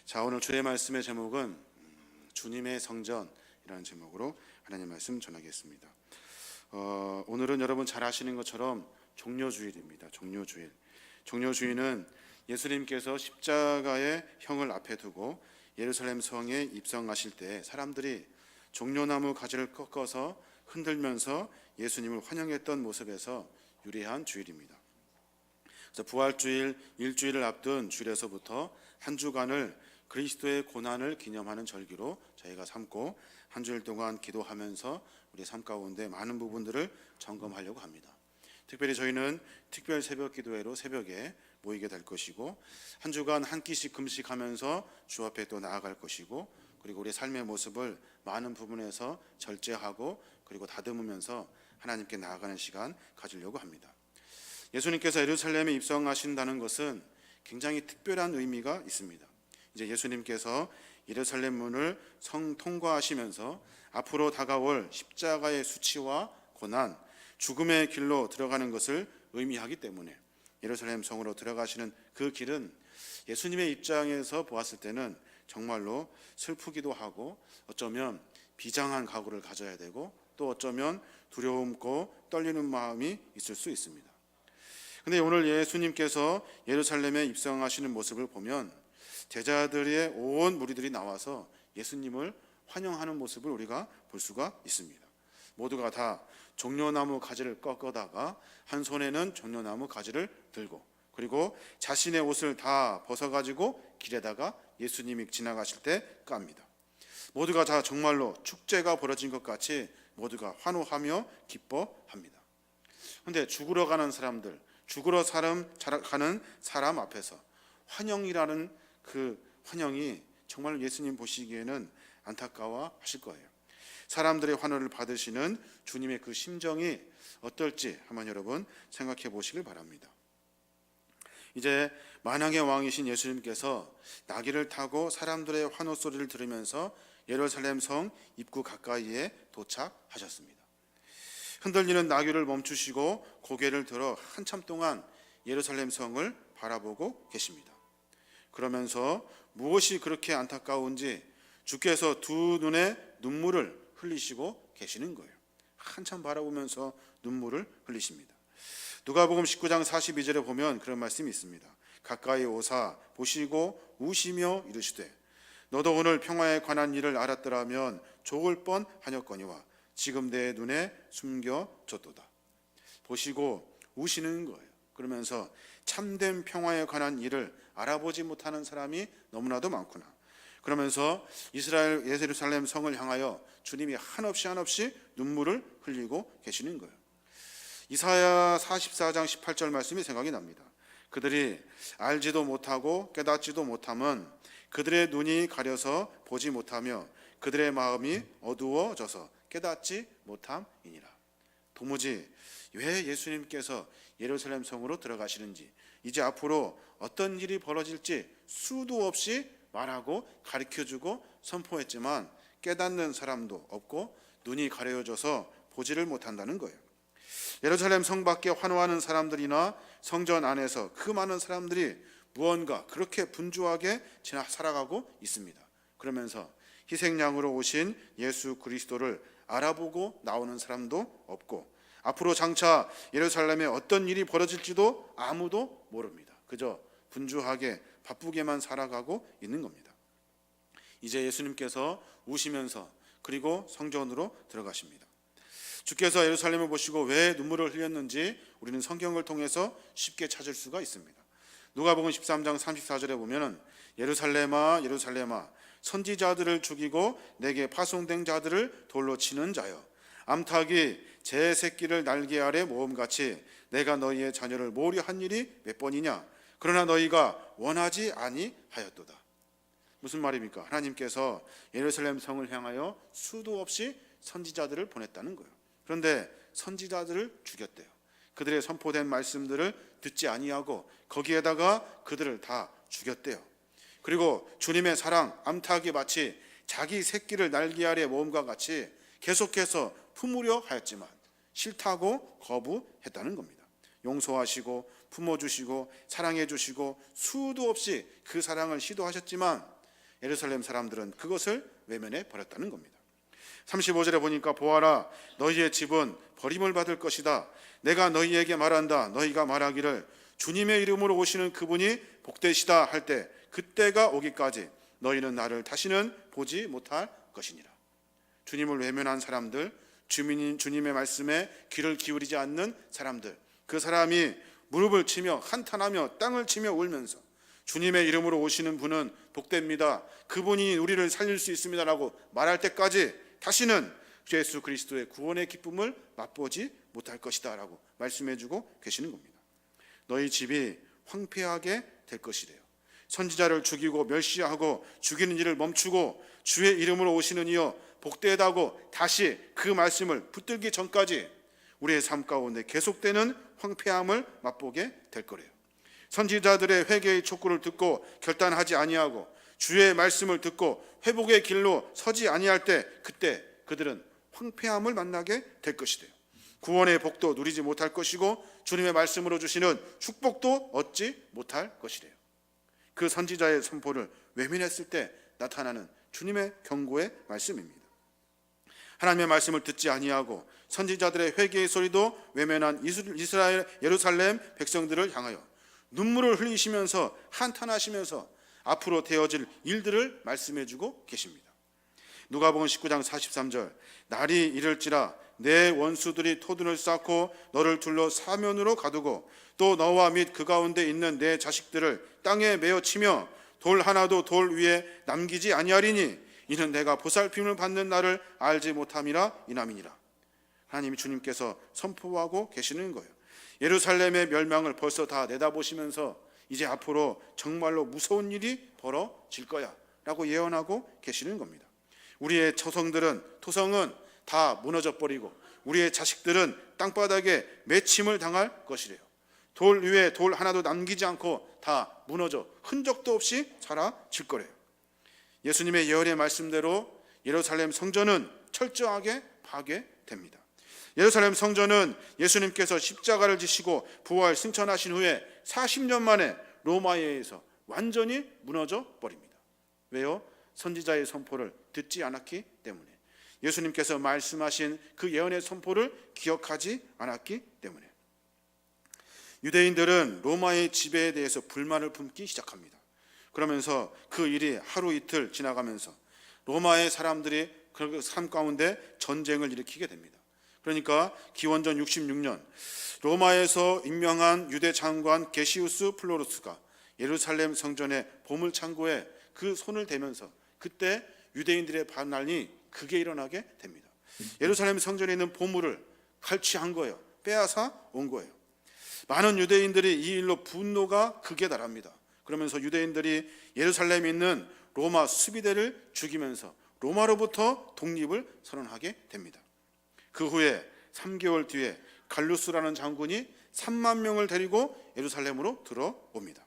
자, 오늘 주의 말씀의 제목은 주님의 성전이라는 제목으로 하나님 말씀 전하겠습니다. 오늘은 여러분 잘 아시는 것처럼 종려주일입니다. 종려주일. 종려주일은 예수님께서 십자가의 형을 앞에 두고 예루살렘 성에 입성하실 때 사람들이 종려나무 가지를 꺾어서 흔들면서 예수님을 환영했던 모습에서 유래한 주일입니다. 그래서 부활주일 일주일을 앞둔 주일에서부터 한 주간을 그리스도의 고난을 기념하는 절기로 저희가 삼고 한 주일 동안 기도하면서 우리 삶 가운데 많은 부분들을 점검하려고 합니다. 특별히 저희는 특별 새벽 기도회로 새벽에 모이게 될 것이고 한 주간 한 끼씩 금식하면서 주 앞에 또 나아갈 것이고 그리고 우리 삶의 모습을 많은 부분에서 절제하고 그리고 다듬으면서 하나님께 나아가는 시간 가지려고 합니다. 예수님께서 예루살렘에 입성하신다는 것은 굉장히 특별한 의미가 있습니다. 이제 예수님께서 예루살렘 문을 통과하시면서 앞으로 다가올 십자가의 수치와 고난, 죽음의 길로 들어가는 것을 의미하기 때문에 예루살렘 성으로 들어가시는 그 길은 예수님의 입장에서 보았을 때는 정말로 슬프기도 하고 어쩌면 비장한 각오를 가져야 되고 또 어쩌면 두려움고 떨리는 마음이 있을 수 있습니다. 근데 오늘 예수님께서 예루살렘에 입성하시는 모습을 보면 제자들의 온 무리들이 나와서 예수님을 환영하는 모습을 우리가 볼 수가 있습니다. 모두가 다 종려나무 가지를 꺾어다가 한 손에는 종려나무 가지를 들고 그리고 자신의 옷을 다 벗어가지고 길에다가 예수님이 지나가실 때 깝니다. 모두가 다 정말로 축제가 벌어진 것 같이 모두가 환호하며 기뻐합니다. 그런데 죽으러 가는 사람들, 죽으러 가는 사람 앞에서 환영이라는 그 환영이 정말 예수님 보시기에는 안타까워하실 거예요. 사람들의 환호를 받으시는 주님의 그 심정이 어떨지 한번 여러분 생각해 보시길 바랍니다. 이제 만왕의 왕이신 예수님께서 나귀를 타고 사람들의 환호 소리를 들으면서 예루살렘 성 입구 가까이에 도착하셨습니다. 흔들리는 나귀를 멈추시고 고개를 들어 한참 동안 예루살렘 성을 바라보고 계십니다. 그러면서 무엇이 그렇게 안타까운지 주께서 두 눈에 눈물을 흘리시고 계시는 거예요. 한참 바라보면서 눈물을 흘리십니다. 누가복음 19장 42절에 보면 그런 말씀이 있습니다. 가까이 오사 보시고 우시며 이르시되 너도 오늘 평화에 관한 일을 알았더라면 좋을 뻔하였거니와 지금 내 눈에 숨겨졌도다. 보시고 우시는 거예요. 그러면서 참된 평화에 관한 일을 알아보지 못하는 사람이 너무나도 많구나. 그러면서 예루살렘 성을 향하여 주님이 한없이 눈물을 흘리고 계시는 거예요. 이사야 44장 18절 말씀이 생각이 납니다. 그들이 알지도 못하고 깨닫지도 못함은 그들의 눈이 가려서 보지 못하며 그들의 마음이 어두워져서 깨닫지 못함이니라. 도무지 왜 예수님께서 예루살렘 성으로 들어가시는지 이제 앞으로 어떤 일이 벌어질지 수도 없이 말하고 가르쳐주고 선포했지만 깨닫는 사람도 없고 눈이 가려져서 보지를 못한다는 거예요. 예루살렘 성 밖에 환호하는 사람들이나 성전 안에서 그 많은 사람들이 무언가 그렇게 분주하게 살아가고 있습니다. 그러면서 희생양으로 오신 예수 그리스도를 알아보고 나오는 사람도 없고 앞으로 장차 예루살렘에 어떤 일이 벌어질지도 아무도 모릅니다. 그저 분주하게 바쁘게만 살아가고 있는 겁니다. 이제 예수님께서 우시면서 그리고 성전으로 들어가십니다. 주께서 예루살렘을 보시고 왜 눈물을 흘렸는지 우리는 성경을 통해서 쉽게 찾을 수가 있습니다. 누가복음 13장 34절에 보면은 예루살렘아 예루살렘아 선지자들을 죽이고 내게 파송된 자들을 돌로 치는 자여 암탉이 제 새끼를 날개 아래 모음같이 내가 너희의 자녀를 모으려한 일이 몇 번이냐 그러나 너희가 원하지 아니하였도다. 무슨 말입니까? 하나님께서 예루살렘 성을 향하여 수도 없이 선지자들을 보냈다는 거예요. 그런데 선지자들을 죽였대요. 그들의 선포된 말씀들을 듣지 아니하고 거기에다가 그들을 다 죽였대요. 그리고 주님의 사랑 암탉이 마치 자기 새끼를 날개 아래 모음과 같이 계속해서 품으려 하였지만 싫다고 거부했다는 겁니다. 용서하시고 품어주시고 사랑해주시고 수도 없이 그 사랑을 시도하셨지만 예루살렘 사람들은 그것을 외면해 버렸다는 겁니다. 35절에 보니까 보아라, 너희의 집은 버림을 받을 것이다. 내가 너희에게 말한다. 너희가 말하기를 주님의 이름으로 오시는 그분이 복되시다 할 때 그때가 오기까지 너희는 나를 다시는 보지 못할 것이니라. 주님을 외면한 사람들, 주님의 말씀에 귀를 기울이지 않는 사람들, 그 사람이 무릎을 치며 한탄하며 땅을 치며 울면서 주님의 이름으로 오시는 분은 복됩니다, 그분이 우리를 살릴 수 있습니다 라고 말할 때까지 다시는 예수 그리스도의 구원의 기쁨을 맛보지 못할 것이다 라고 말씀해주고 계시는 겁니다. 너희 집이 황폐하게 될 것이래요. 선지자를 죽이고 멸시하고 죽이는 일을 멈추고 주의 이름으로 오시는 이여 복되다고 다시 그 말씀을 붙들기 전까지 우리의 삶 가운데 계속되는 황폐함을 맛보게 될 거래요. 선지자들의 회개의 촉구를 듣고 결단하지 아니하고 주의 말씀을 듣고 회복의 길로 서지 아니할 때 그때 그들은 황폐함을 만나게 될 것이래요. 구원의 복도 누리지 못할 것이고 주님의 말씀으로 주시는 축복도 얻지 못할 것이래요. 그 선지자의 선포를 외면했을 때 나타나는 주님의 경고의 말씀입니다. 하나님의 말씀을 듣지 아니하고 선지자들의 회개의 소리도 외면한 이스라엘 예루살렘 백성들을 향하여 눈물을 흘리시면서 한탄하시면서 앞으로 되어질 일들을 말씀해주고 계십니다. 누가복음 19장 43절, 날이 이를지라 내 원수들이 토둔을 쌓고 너를 둘러 사면으로 가두고 또 너와 및 그 가운데 있는 내 자식들을 땅에 메어 치며 돌 하나도 돌 위에 남기지 아니하리니 이는 내가 보살핌을 받는 날을 알지 못함이라 이남이니라. 하나님이 주님께서 선포하고 계시는 거예요. 예루살렘의 멸망을 벌써 다 내다보시면서 이제 앞으로 정말로 무서운 일이 벌어질 거야 라고 예언하고 계시는 겁니다. 우리의 토성은 다 무너져 버리고 우리의 자식들은 땅바닥에 매침을 당할 것이래요. 돌 위에 돌 하나도 남기지 않고 다 무너져 흔적도 없이 사라질 거래요. 예수님의 예언의 말씀대로 예루살렘 성전은 철저하게 파괴됩니다. 예루살렘 성전은 예수님께서 십자가를 지시고 부활 승천하신 후에 40년 만에 로마에 의해서 완전히 무너져 버립니다. 왜요? 선지자의 선포를 듣지 않았기 때문에, 예수님께서 말씀하신 그 예언의 선포를 기억하지 않았기 때문에. 유대인들은 로마의 지배에 대해서 불만을 품기 시작합니다. 그러면서 그 일이 하루 이틀 지나가면서 로마의 사람들이 그 삶 가운데 전쟁을 일으키게 됩니다. 그러니까 기원전 66년 로마에서 임명한 유대 장관 게시우스 플로루스가 예루살렘 성전의 보물창고에 그 손을 대면서 그때 유대인들의 반란이 크게 일어나게 됩니다. 예루살렘 성전에 있는 보물을 갈취한 거예요. 빼앗아 온 거예요. 많은 유대인들이 이 일로 분노가 극에 달합니다. 그러면서 유대인들이 예루살렘에 있는 로마 수비대를 죽이면서 로마로부터 독립을 선언하게 됩니다. 그 후에 3개월 뒤에 갈루스라는 장군이 3만 명을 데리고 예루살렘으로 들어옵니다.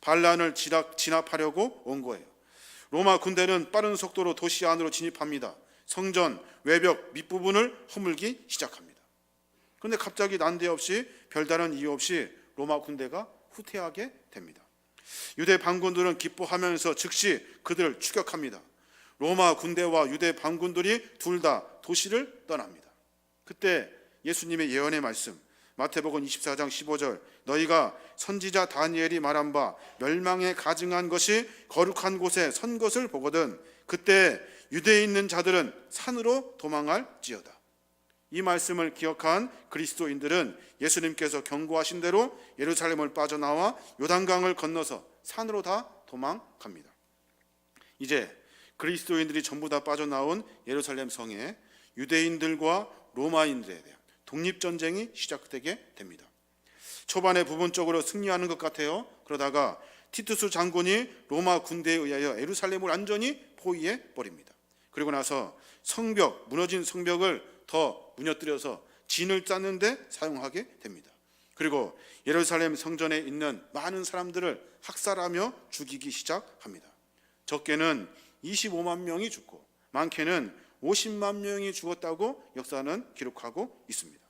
반란을 진압하려고 온 거예요. 로마 군대는 빠른 속도로 도시 안으로 진입합니다. 성전, 외벽 밑부분을 허물기 시작합니다. 그런데 갑자기 난데없이 별다른 이유 없이 로마 군대가 후퇴하게 됩니다. 유대 반군들은 기뻐하면서 즉시 그들을 추격합니다. 로마 군대와 유대 반군들이 둘 다 도시를 떠납니다. 그때 예수님의 예언의 말씀, 마태복음 24장 15절, 너희가 선지자 다니엘이 말한 바 멸망에 가증한 것이 거룩한 곳에 선 것을 보거든 그때 유대에 있는 자들은 산으로 도망할지어다. 이 말씀을 기억한 그리스도인들은 예수님께서 경고하신 대로 예루살렘을 빠져나와 요단강을 건너서 산으로 다 도망갑니다. 이제 그리스도인들이 전부 다 빠져나온 예루살렘 성에 유대인들과 로마인들에 대한 독립전쟁이 시작되게 됩니다. 초반에 부분적으로 승리하는 것 같아요. 그러다가 티투스 장군이 로마 군대에 의하여 예루살렘을 완전히 포위해 버립니다. 그리고 나서 무너진 성벽을 더 무너뜨려서 진을 쌓는 데 사용하게 됩니다. 그리고 예루살렘 성전에 있는 많은 사람들을 학살하며 죽이기 시작합니다. 적게는 25만 명이 죽고 많게는 50만 명이 죽었다고 역사는 기록하고 있습니다.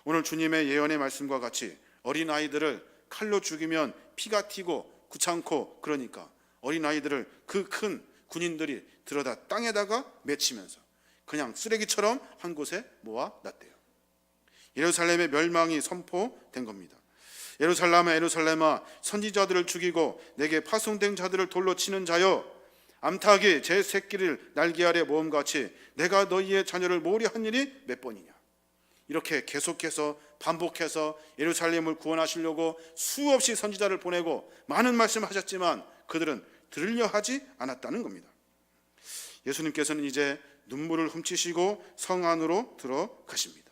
오늘 주님의 예언의 말씀과 같이 어린아이들을 칼로 죽이면 피가 튀고 귀찮고 그러니까 어린아이들을 그 큰 군인들이 들여다 땅에다가 맺히면서 그냥 쓰레기처럼 한 곳에 모아놨대요. 예루살렘의 멸망이 선포된 겁니다. 예루살렘아 예루살렘아 선지자들을 죽이고 내게 파송된 자들을 돌로 치는 자여, 암탉이 제 새끼를 날개 아래 모음같이 내가 너희의 자녀를 모으려 한 일이 몇 번이냐. 이렇게 계속해서 반복해서 예루살렘을 구원하시려고 수없이 선지자를 보내고 많은 말씀을 하셨지만 그들은 들으려 하지 않았다는 겁니다. 예수님께서는 이제 눈물을 훔치시고 성 안으로 들어가십니다.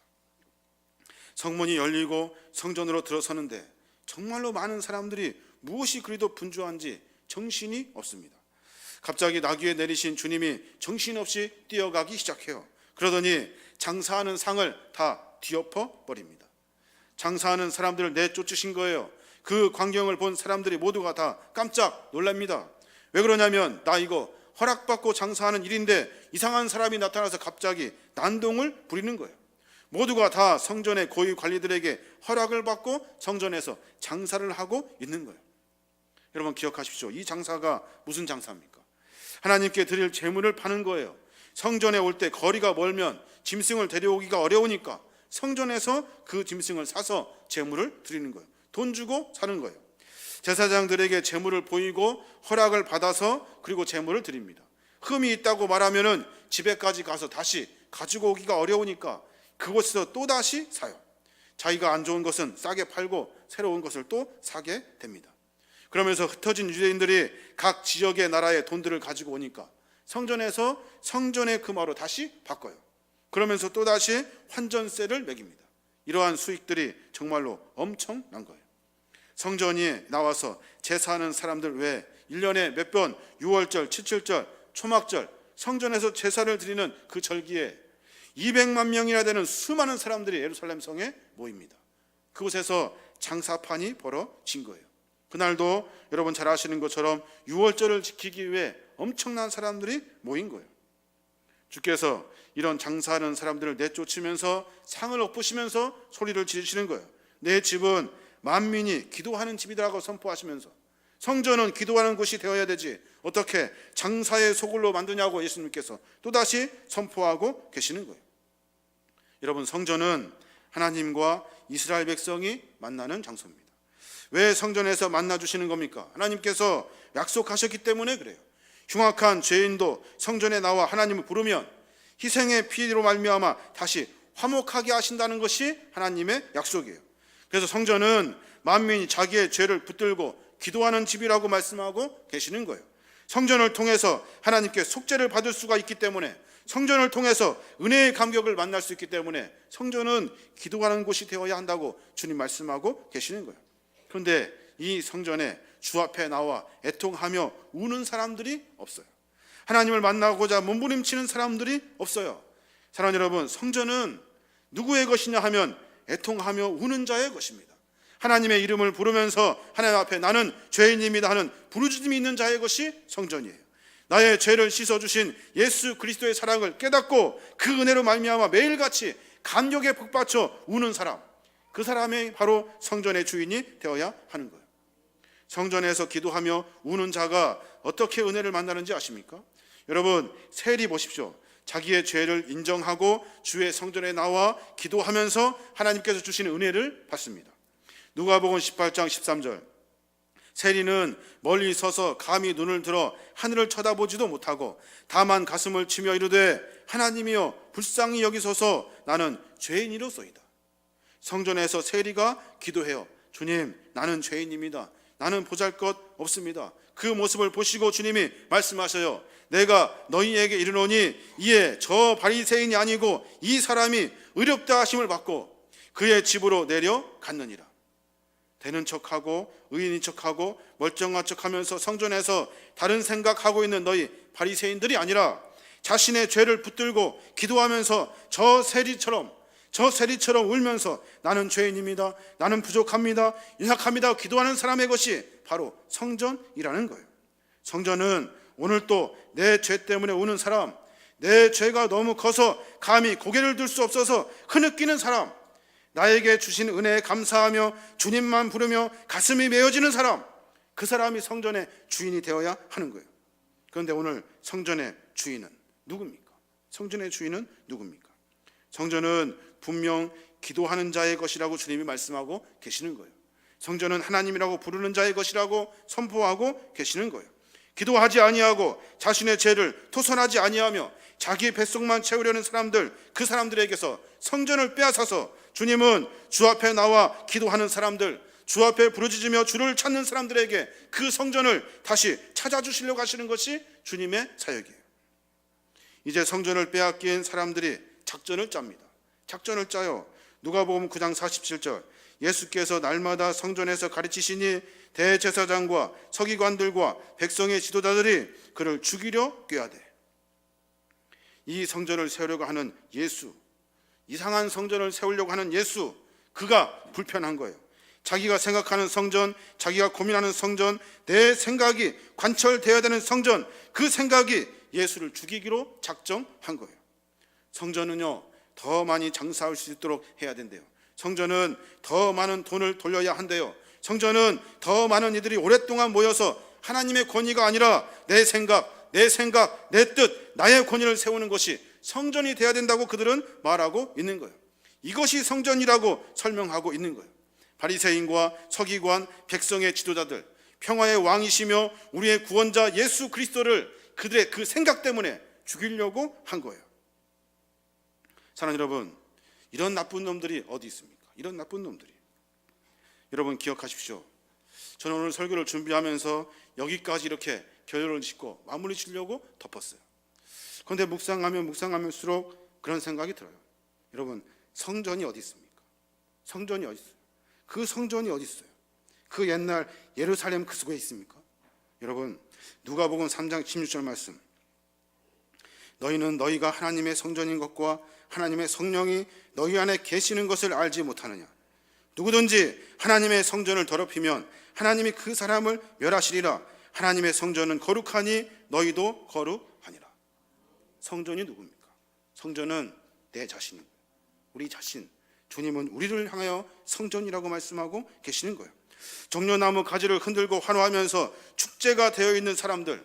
성문이 열리고 성전으로 들어서는데 정말로 많은 사람들이 무엇이 그리도 분주한지 정신이 없습니다. 갑자기 나귀에 내리신 주님이 정신없이 뛰어가기 시작해요. 그러더니 장사하는 상을 다 뒤엎어 버립니다. 장사하는 사람들을 내쫓으신 거예요. 그 광경을 본 사람들이 모두가 다 깜짝 놀랍니다. 왜 그러냐면 나 이거 허락받고 장사하는 일인데 이상한 사람이 나타나서 갑자기 난동을 부리는 거예요. 모두가 다 성전의 고위 관리들에게 허락을 받고 성전에서 장사를 하고 있는 거예요. 여러분 기억하십시오. 이 장사가 무슨 장사입니까? 하나님께 드릴 제물을 파는 거예요. 성전에 올 때 거리가 멀면 짐승을 데려오기가 어려우니까 성전에서 그 짐승을 사서 제물을 드리는 거예요. 돈 주고 사는 거예요. 제사장들에게 제물을 보이고 허락을 받아서 그리고 제물을 드립니다. 흠이 있다고 말하면은 집에까지 가서 다시 가지고 오기가 어려우니까 그곳에서 또다시 사요. 자기가 안 좋은 것은 싸게 팔고 새로운 것을 또 사게 됩니다. 그러면서 흩어진 유대인들이 각 지역의 나라의 돈들을 가지고 오니까 성전에서 성전의 금화로 다시 바꿔요. 그러면서 또다시 환전세를 매깁니다. 이러한 수익들이 정말로 엄청난 거예요. 성전이 나와서 제사하는 사람들 외에 1년에 몇 번 6월절, 7.7절, 초막절 성전에서 제사를 드리는 그 절기에 200만 명이나 되는 수많은 사람들이 예루살렘 성에 모입니다. 그곳에서 장사판이 벌어진 거예요. 그날도 여러분 잘 아시는 것처럼 6월절을 지키기 위해 엄청난 사람들이 모인 거예요. 주께서 이런 장사하는 사람들을 내쫓으면서 상을 엎으시면서 소리를 지르시는 거예요. 내 집은 만민이 기도하는 집이라고 선포하시면서 성전은 기도하는 곳이 되어야 되지 어떻게 장사의 소굴로 만드냐고 예수님께서 또다시 선포하고 계시는 거예요. 여러분 성전은 하나님과 이스라엘 백성이 만나는 장소입니다. 왜 성전에서 만나주시는 겁니까? 하나님께서 약속하셨기 때문에 그래요. 흉악한 죄인도 성전에 나와 하나님을 부르면 희생의 피로 말미암아 다시 화목하게 하신다는 것이 하나님의 약속이에요. 그래서 성전은 만민이 자기의 죄를 붙들고 기도하는 집이라고 말씀하고 계시는 거예요. 성전을 통해서 하나님께 속죄를 받을 수가 있기 때문에 성전을 통해서 은혜의 감격을 만날 수 있기 때문에 성전은 기도하는 곳이 되어야 한다고 주님 말씀하고 계시는 거예요. 그런데 이 성전에 주 앞에 나와 애통하며 우는 사람들이 없어요. 하나님을 만나고자 몸부림치는 사람들이 없어요. 사랑하는 여러분, 성전은 누구의 것이냐 하면 애통하며 우는 자의 것입니다. 하나님의 이름을 부르면서 하나님 앞에 나는 죄인입니다 하는 부르짖음이 있는 자의 것이 성전이에요. 나의 죄를 씻어주신 예수 그리스도의 사랑을 깨닫고 그 은혜로 말미암아 매일같이 감격에 북받쳐 우는 사람, 그 사람이 바로 성전의 주인이 되어야 하는 거예요. 성전에서 기도하며 우는 자가 어떻게 은혜를 만나는지 아십니까? 여러분 세리 보십시오. 자기의 죄를 인정하고 주의 성전에 나와 기도하면서 하나님께서 주시는 은혜를 받습니다. 누가복음 18장 13절 세리는 멀리 서서 감히 눈을 들어 하늘을 쳐다보지도 못하고 다만 가슴을 치며 이르되 하나님이여 불쌍히 여기소서 나는 죄인이로소이다. 성전에서 세리가 기도해요. 주님 나는 죄인입니다. 나는 보잘것 없습니다. 그 모습을 보시고 주님이 말씀하셔요. 내가 너희에게 이르노니 이에 저 바리새인이 아니고 이 사람이 의롭다 하심을 받고 그의 집으로 내려갔느니라. 되는 척하고 의인인 척하고 멀쩡한 척하면서 성전에서 다른 생각하고 있는 너희 바리새인들이 아니라 자신의 죄를 붙들고 기도하면서 저 세리처럼 울면서 나는 죄인입니다. 나는 부족합니다. 연약합니다. 기도하는 사람의 것이 바로 성전이라는 거예요. 성전은 오늘 또 내 죄 때문에 우는 사람, 내 죄가 너무 커서 감히 고개를 들 수 없어서 흐느끼는 사람, 나에게 주신 은혜에 감사하며 주님만 부르며 가슴이 메어지는 사람, 그 사람이 성전의 주인이 되어야 하는 거예요. 그런데 오늘 성전의 주인은 누굽니까? 성전의 주인은 누굽니까? 성전은 분명 기도하는 자의 것이라고 주님이 말씀하고 계시는 거예요. 성전은 하나님이라고 부르는 자의 것이라고 선포하고 계시는 거예요. 기도하지 아니하고 자신의 죄를 토설하지 아니하며 자기의 뱃속만 채우려는 사람들, 그 사람들에게서 성전을 빼앗아서 주님은 주 앞에 나와 기도하는 사람들, 주 앞에 부르짖으며 주를 찾는 사람들에게 그 성전을 다시 찾아주시려고 하시는 것이 주님의 사역이에요. 이제 성전을 빼앗긴 사람들이 작전을 짭니다. 작전을 짜요. 누가복음 9장 47절, 예수께서 날마다 성전에서 가르치시니 대제사장과 서기관들과 백성의 지도자들이 그를 죽이려 꾀하되. 이 성전을 세우려고 하는 예수, 이상한 성전을 세우려고 하는 예수, 그가 불편한 거예요. 자기가 생각하는 성전, 자기가 고민하는 성전, 내 생각이 관철되어야 되는 성전, 그 생각이 예수를 죽이기로 작정한 거예요. 성전은요, 더 많이 장사할 수 있도록 해야 된대요. 성전은 더 많은 돈을 돌려야 한대요. 성전은 더 많은 이들이 오랫동안 모여서 하나님의 권위가 아니라 내 생각, 내 뜻, 나의 권위를 세우는 것이 성전이 돼야 된다고 그들은 말하고 있는 거예요. 이것이 성전이라고 설명하고 있는 거예요. 바리새인과 서기관, 백성의 지도자들, 평화의 왕이시며 우리의 구원자 예수 그리스도를 그들의 그 생각 때문에 죽이려고 한 거예요. 사랑하는 여러분, 이런 나쁜 놈들이 어디 있습니까? 이런 나쁜 놈들이. 여러분 기억하십시오. 저는 오늘 설교를 준비하면서 여기까지 이렇게 결론을 짓고 마무리 지려고 덮었어요. 그런데 묵상하면수록 그런 생각이 들어요. 여러분, 성전이 어디 있습니까? 성전이 어디 있어요? 그 성전이 어디 있어요? 그 옛날 예루살렘 그 속에 있습니까? 여러분, 누가복음 3장 16절 말씀, 너희는 너희가 하나님의 성전인 것과 하나님의 성령이 너희 안에 계시는 것을 알지 못하느냐? 누구든지 하나님의 성전을 더럽히면 하나님이 그 사람을 멸하시리라. 하나님의 성전은 거룩하니 너희도 거룩하니라. 성전이 누굽니까? 성전은 내 자신입니다. 우리 자신. 주님은 우리를 향하여 성전이라고 말씀하고 계시는 거예요. 종려나무 가지를 흔들고 환호하면서 축제가 되어 있는 사람들,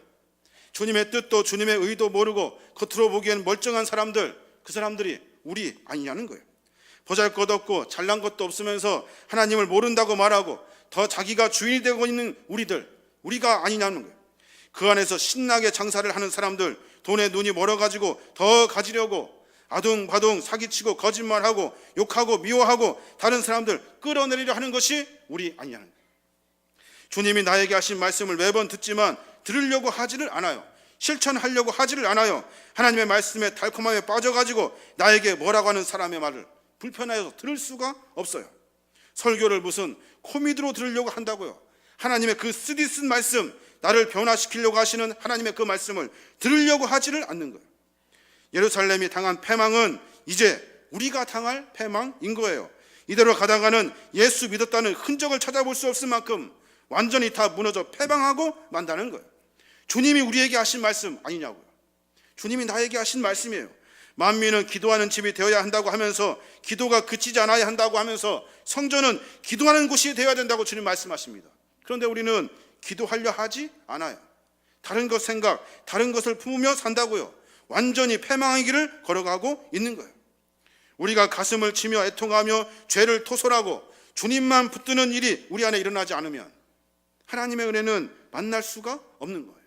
주님의 뜻도 주님의 의도 모르고 겉으로 보기엔 멀쩡한 사람들, 그 사람들이 우리 아니냐는 거예요. 보잘것없고 잘난 것도 없으면서 하나님을 모른다고 말하고 더 자기가 주인이 되고 있는 우리가 아니냐는 거예요. 그 안에서 신나게 장사를 하는 사람들, 돈에 눈이 멀어가지고 더 가지려고 아둥바둥 사기치고 거짓말하고 욕하고 미워하고 다른 사람들 끌어내리려 하는 것이 우리 아니냐는 거예요. 주님이 나에게 하신 말씀을 매번 듣지만 들으려고 하지를 않아요. 실천하려고 하지를 않아요. 하나님의 말씀에 달콤함에 빠져가지고 나에게 뭐라고 하는 사람의 말을 불편해서 들을 수가 없어요. 설교를 무슨 코미디로 들으려고 한다고요. 하나님의 그 쓰디쓴 말씀, 나를 변화시키려고 하시는 하나님의 그 말씀을 들으려고 하지를 않는 거예요. 예루살렘이 당한 패망은 이제 우리가 당할 패망인 거예요. 이대로 가다가는 예수 믿었다는 흔적을 찾아볼 수 없을 만큼 완전히 다 무너져 패망하고 만다는 거예요. 주님이 우리에게 하신 말씀 아니냐고요. 주님이 나에게 하신 말씀이에요. 만민은 기도하는 집이 되어야 한다고 하면서 기도가 그치지 않아야 한다고 하면서 성전은 기도하는 곳이 되어야 된다고 주님 말씀하십니다. 그런데 우리는 기도하려 하지 않아요. 다른 것 생각, 다른 것을 품으며 산다고요. 완전히 패망의 길을 걸어가고 있는 거예요. 우리가 가슴을 치며 애통하며 죄를 토설하고 주님만 붙드는 일이 우리 안에 일어나지 않으면 하나님의 은혜는 만날 수가 없는 거예요.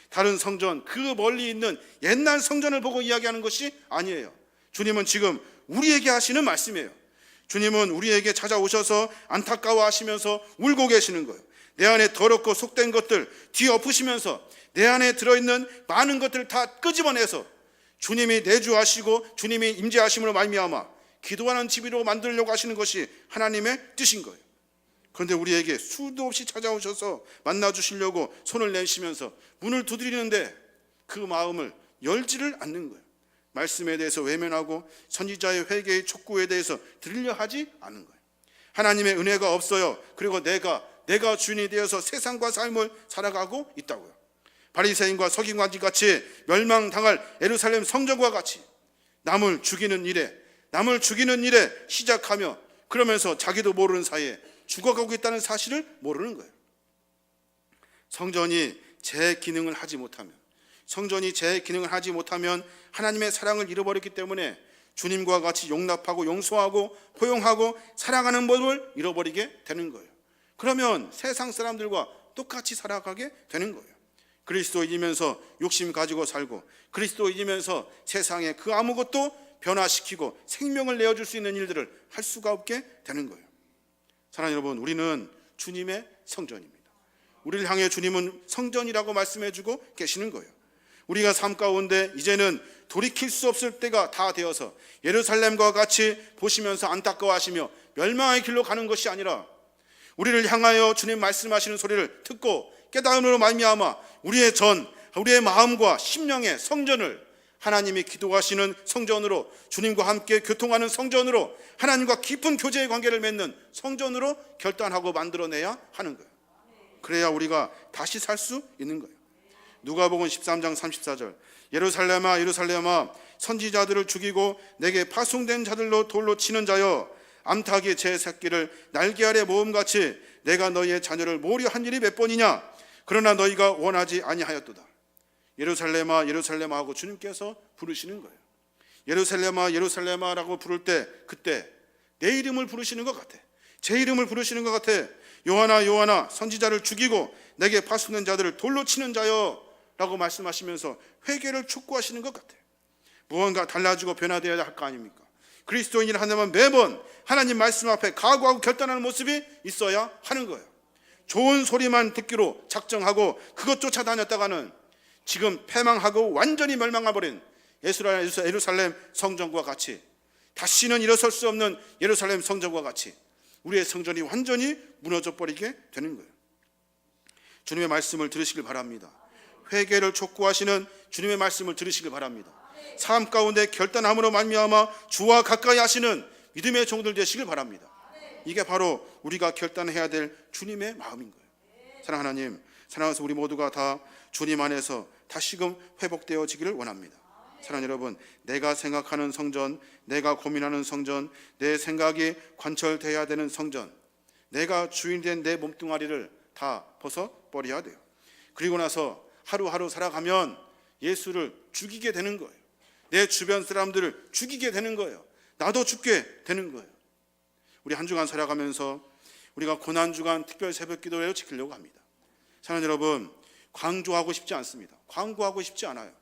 다른 성전, 그 멀리 있는 옛날 성전을 보고 이야기하는 것이 아니에요. 주님은 지금 우리에게 하시는 말씀이에요. 주님은 우리에게 찾아오셔서 안타까워하시면서 울고 계시는 거예요. 내 안에 더럽고 속된 것들 뒤엎으시면서 내 안에 들어있는 많은 것들을 다 끄집어내서 주님이 내주하시고 주님이 임재하심으로 말미암아 기도하는 집으로 만들려고 하시는 것이 하나님의 뜻인 거예요. 그런데 우리에게 수도 없이 찾아오셔서 만나주시려고 손을 내시면서 문을 두드리는데 그 마음을 열지를 않는 거예요. 말씀에 대해서 외면하고 선지자의 회개의 촉구에 대해서 들으려 하지 않는 거예요. 하나님의 은혜가 없어요. 그리고 내가 주인이 되어서 세상과 삶을 살아가고 있다고요. 바리새인과 서기관들 같이 멸망당할 예루살렘 성전과 같이 남을 죽이는 일에 시작하며 그러면서 자기도 모르는 사이에 죽어가고 있다는 사실을 모르는 거예요. 성전이 제 기능을 하지 못하면, 하나님의 사랑을 잃어버렸기 때문에 주님과 같이 용납하고 용서하고 포용하고 사랑하는 법을 잃어버리게 되는 거예요. 그러면 세상 사람들과 똑같이 살아가게 되는 거예요. 그리스도인이면서 욕심 가지고 살고, 그리스도인이면서 세상에 그 아무것도 변화시키고 생명을 내어줄 수 있는 일들을 할 수가 없게 되는 거예요. 사랑하는 여러분, 우리는 주님의 성전입니다. 우리를 향해 주님은 성전이라고 말씀해주고 계시는 거예요. 우리가 삶 가운데 이제는 돌이킬 수 없을 때가 다 되어서 예루살렘과 같이 보시면서 안타까워하시며 멸망의 길로 가는 것이 아니라, 우리를 향하여 주님 말씀하시는 소리를 듣고 깨달음으로 말미암아 우리의 마음과 심령의 성전을 하나님이 기도하시는 성전으로, 주님과 함께 교통하는 성전으로, 하나님과 깊은 교제의 관계를 맺는 성전으로 결단하고 만들어내야 하는 거예요. 그래야 우리가 다시 살 수 있는 거예요. 누가복음 13장 34절, 예루살렘아 예루살렘아 선지자들을 죽이고 내게 파송된 자들로 돌로 치는 자여, 암탉이 제 새끼를 날개 아래 모음같이 내가 너희의 자녀를 모으려 한 일이 몇 번이냐? 그러나 너희가 원하지 아니하였도다. 예루살렘아 예루살렘아 하고 주님께서 부르시는 거예요. 예루살렘아 예루살렘아 라고 부를 때, 그때 내 이름을 부르시는 것 같아. 제 이름을 부르시는 것 같아. 요하나 요하나 선지자를 죽이고 내게 파송된 자들을 돌로 치는 자여 라고 말씀하시면서 회개를 촉구하시는 것 같아요. 무언가 달라지고 변화되어야 할 거 아닙니까? 그리스도인이라 한다면 매번 하나님 말씀 앞에 각오하고 결단하는 모습이 있어야 하는 거예요. 좋은 소리만 듣기로 작정하고 그것 쫓아다녔다가는 지금 패망하고 완전히 멸망해버린 예루살렘 성전과 같이, 다시는 일어설 수 없는 예루살렘 성전과 같이 우리의 성전이 완전히 무너져 버리게 되는 거예요. 주님의 말씀을 들으시길 바랍니다. 회개를 촉구하시는 주님의 말씀을 들으시길 바랍니다. 삶 가운데 결단함으로 말미암아 주와 가까이 하시는 믿음의 종들 되시길 바랍니다. 이게 바로 우리가 결단해야 될 주님의 마음인 거예요. 사랑하는 하나님, 사랑해서 우리 모두가 다 주님 안에서 다시금 회복되어지기를 원합니다. 사랑하는 여러분, 내가 생각하는 성전, 내가 고민하는 성전, 내 생각이 관철되어야 되는 성전, 내가 주인된 내 몸뚱아리를 다 벗어버려야 돼요. 그리고 나서 하루하루 살아가면 예수를 죽이게 되는 거예요. 내 주변 사람들을 죽이게 되는 거예요. 나도 죽게 되는 거예요. 우리 한 주간 살아가면서 우리가 고난주간 특별 새벽기도회를 지키려고 합니다. 사랑하는 여러분, 강조하고 싶지 않습니다. 광고하고 싶지 않아요.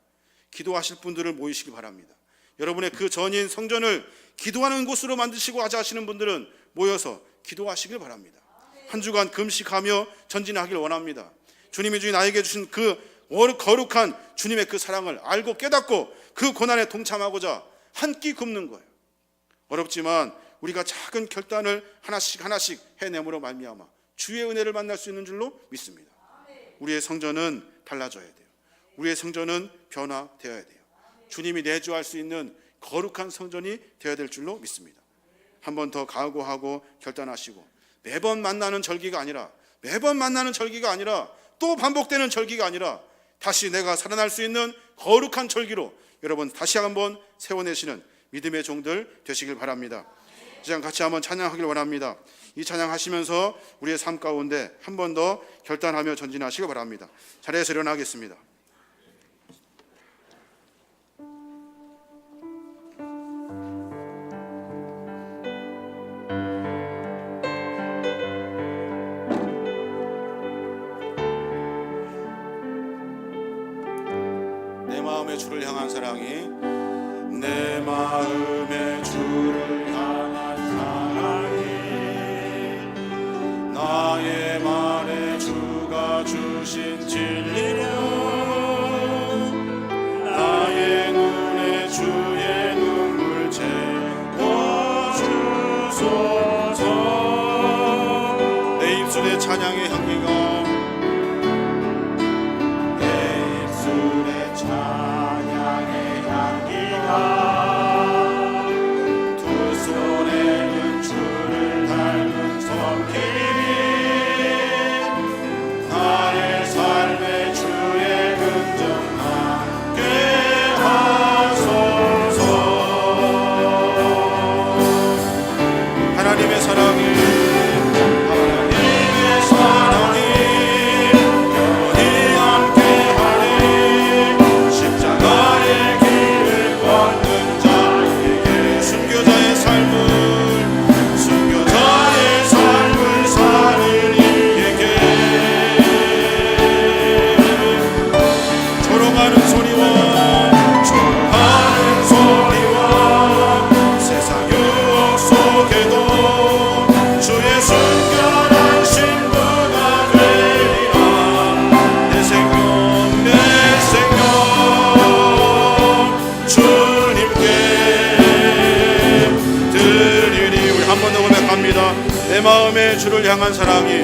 기도하실 분들을 모이시기 바랍니다. 여러분의 그 전인 성전을 기도하는 곳으로 만드시고 하자 하시는 분들은 모여서 기도하시길 바랍니다. 한 주간 금식하며 전진하길 원합니다. 주님이 주인 나에게 주신 그 거룩한 주님의 그 사랑을 알고 깨닫고 그 고난에 동참하고자 한 끼 굶는 거예요. 어렵지만 우리가 작은 결단을 하나씩 해내므로 말미암아 주의 은혜를 만날 수 있는 줄로 믿습니다. 우리의 성전은 달라져야 돼요. 우리의 성전은 변화되어야 돼요. 주님이 내주할 수 있는 거룩한 성전이 되어야 될 줄로 믿습니다. 한 번 더 각오하고 결단하시고, 매번 만나는 절기가 아니라 또 반복되는 절기가 아니라 다시 내가 살아날 수 있는 거룩한 절기로 여러분 다시 한번 세워내시는 믿음의 종들 되시길 바랍니다. 이 시간 같이 한번 찬양하길 원합니다. 이 찬양하시면서 우리의 삶 가운데 한 번 더 결단하며 전진하시기 바랍니다. 자리에서 일어나겠습니다. 내 마음의 주를 향한 사랑이, 내 마음의 주를 향한 사랑이 나의 말에 주가 주신 진리로 나의 눈에 주의 눈물 채워주소서. 내 입술에 찬양의 향기가, 찬양의 향기가 두 손에는 주를 닮은 손길이 나의 삶의 주의 긍정 함께 하소서. 하나님의 사랑이 내 마음에 주를 향한 사랑이,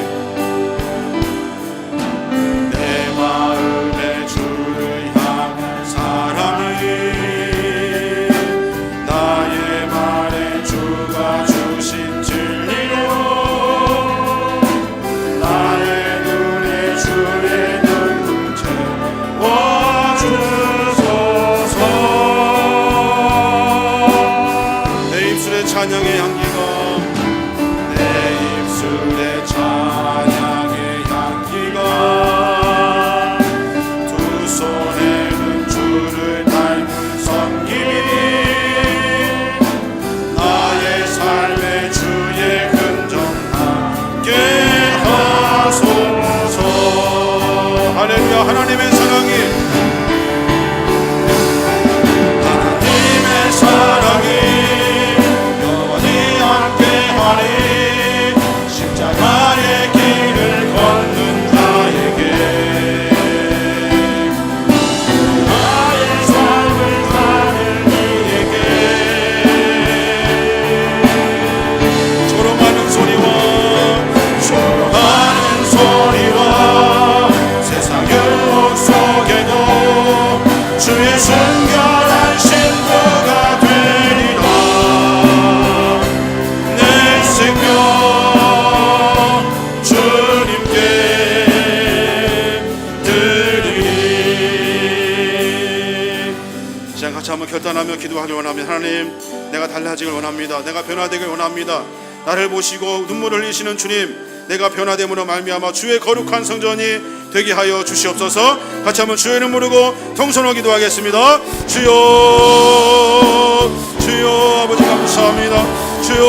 내 마음에 주를 향한 사랑이 나의 말에 주가 주신 진리로 나의 눈에 주의 눈을 채워주소서. 내 입술의 찬양의 향기가, 내 입술의 찬양의 향기가 두 손에는 주를 닮은 섬김이 나의 삶의 주의 흔적 남게 하소서. 할렐루야. 하나님의 사랑이, 하나님의 사랑이 영원히 함께하리. 십자가의 길을 걷는 자에게 나의 삶을 사는 이에게 조롱하는 소리와 세상 유혹 속에도 주의 순결한 신부가 되리라. 내 생명 주님께 드리리. 시간 같이 한번 결단하며 기도하길 원합니다. 하나님, 내가 달라지길 원합니다. 내가 변화되길 원합니다. 나를 보시고 눈물을 흘리시는 주님, 내가 변화됨으로 말미암아 주의 거룩한 성전이 되게 하여 주시옵소서. 같이 한번 주의 이름 부르고 통성으로 기도하겠습니다. 주여, 주여 아버지 감사합니다. 주여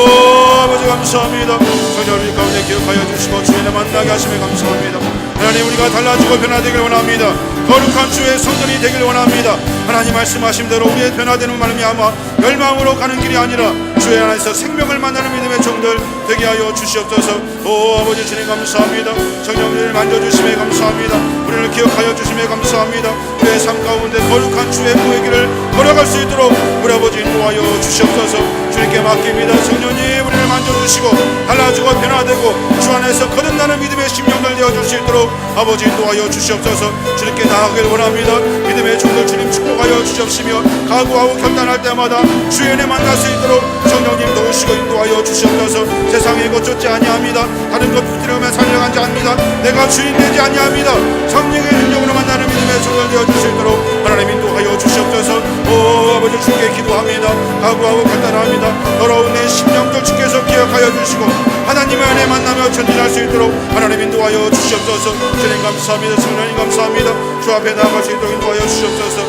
아버지 감사합니다. 성령 우리 가운데 기억하여 주시고 주의 만나게 하심에 감사합니다. 하나님, 우리가 달라지고 변화되길 원합니다. 거룩한 주의 성전이 되길 원합니다. 하나님 말씀하신 대로 우리의 변화되는 말미암아 멸망으로 가는 길이 아니라 주의 안에서 생명을 만나는 믿음의 종들 되게 하여 주시옵소서. 오 아버지 주님 감사합니다. 성령 우리를 만져주심에 감사합니다. 우리를 기억하여 주심에 감사합니다. 우리의 삶 가운데 거룩한 주의 보의 길을 걸어갈 수 있도록 우리 아버지 인도하여 주시옵소서. 주님께 맡깁니다. 성령님 우리를 만져주시고 달라지고 변화되고 주 안에서 거듭나는 믿음의 심령들 되어줄 수 있도록 아버지 인도하여 주시옵소서. 주님께 나아가길 원합니다. 믿음의 종들 주님 축복하여 주시옵시며 각오하고 결단할 때마다 주의 은혜 만날 수 있도록 성령님 도우시고 인도하여 주시옵소서. 세상에 것 쫓지 아니합니다. 다른 것 붙들으며 살려가지 않습니다. 내가 주인 되지 아니합니다. 성령의 능력으로 만나는 믿음의 종들 되어줄 수 있도록 하나님 인도하여 주시옵소서. 오 아버지 주께 기도합니다. 각오하고 결단합니다. 더러운 내 심령들 주께서 기억하여 주시고 하나님의 은혜 만나며 전진할 수 있도록 하나님 인도하여 주시옵소서. 주님 감사합니다. 성령님 감사합니다. 주 앞에 나아갈 수 있도록 인도하여 주시옵소서.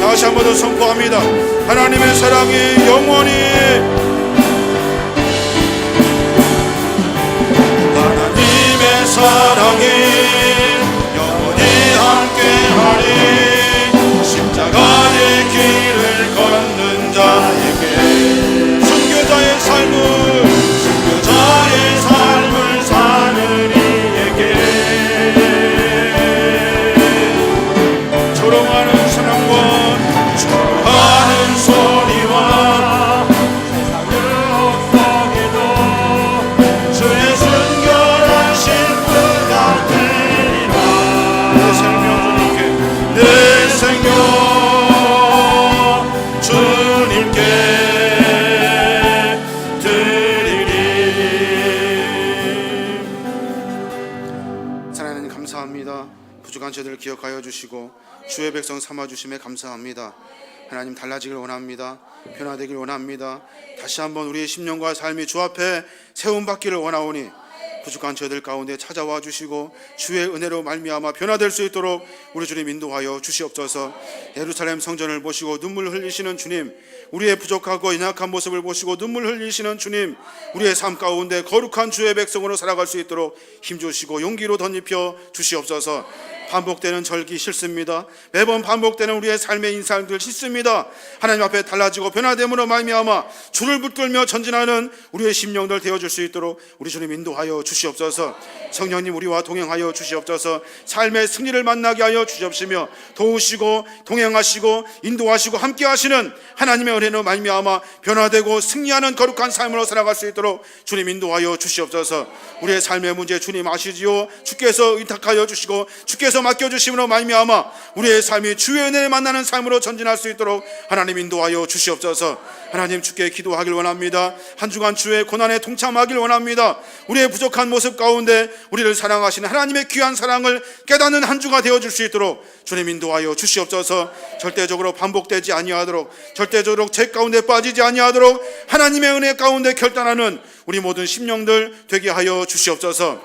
다시 한 번 더 선포합니다. 하나님의 사랑이 영원히, 하나님의 사랑이 영원히 함께하리. 십자가의 길을 걷는 자에게 순교자의 삶을 사는 이에게 조롱하는 사랑과 조롱하는 소리와 세상 유혹 속에도 주의 순결한 신부가 되리라. 내 생명 주님께, 내 생명 주님께 드리리. 하나님 감사합니다. 부족한 저들을 기억하여 주시고 주의 백성 삼아주심에 감사합니다. 하나님 달라지길 원합니다. 변화되길 원합니다. 다시 한번 우리의 심령과 삶이 주 앞에 세움받기를 원하오니 부족한 저들 가운데 찾아와 주시고 주의 은혜로 말미암아 변화될 수 있도록 우리 주님 인도하여 주시옵소서. 예루살렘 성전을 보시고 눈물 흘리시는 주님, 우리의 부족하고 연약한 모습을 보시고 눈물 흘리시는 주님, 우리의 삶 가운데 거룩한 주의 백성으로 살아갈 수 있도록 힘주시고 용기로 덧입혀 주시옵소서. 반복되는 절기 싫습니다. 매번 반복되는 우리의 삶의 인상들 싫습니다. 하나님 앞에 달라지고 변화됨으로 말미암아 주를 붙들며 전진하는 우리의 심령들 되어줄 수 있도록 우리 주님 인도하여 주시옵소서. 성령님 우리와 동행하여 주시옵소서. 삶의 승리를 만나게 하여 주시옵시며 도우시고 동행하시고 인도하시고 함께하시는 하나님의 은혜로 말미암아 변화되고 승리하는 거룩한 삶으로 살아갈 수 있도록 주님 인도하여 주시옵소서. 우리의 삶의 문제 주님 아시지요. 주께서 의탁하여 주시고 주께서 맡겨주심으로 말미암아 우리의 삶이 주의 은혜를 만나는 삶으로 전진할 수 있도록 하나님 인도하여 주시옵소서. 하나님 주께 기도하길 원합니다. 한 주간 주의 고난에 동참하길 원합니다. 우리의 부족한 모습 가운데 우리를 사랑하시는 하나님의 귀한 사랑을 깨닫는 한 주가 되어줄 수 있도록 주님 인도하여 주시옵소서. 절대적으로 반복되지 아니하도록, 절대적으로 죄 가운데 빠지지 아니하도록 하나님의 은혜 가운데 결단하는 우리 모든 심령들 되게 하여 주시옵소서.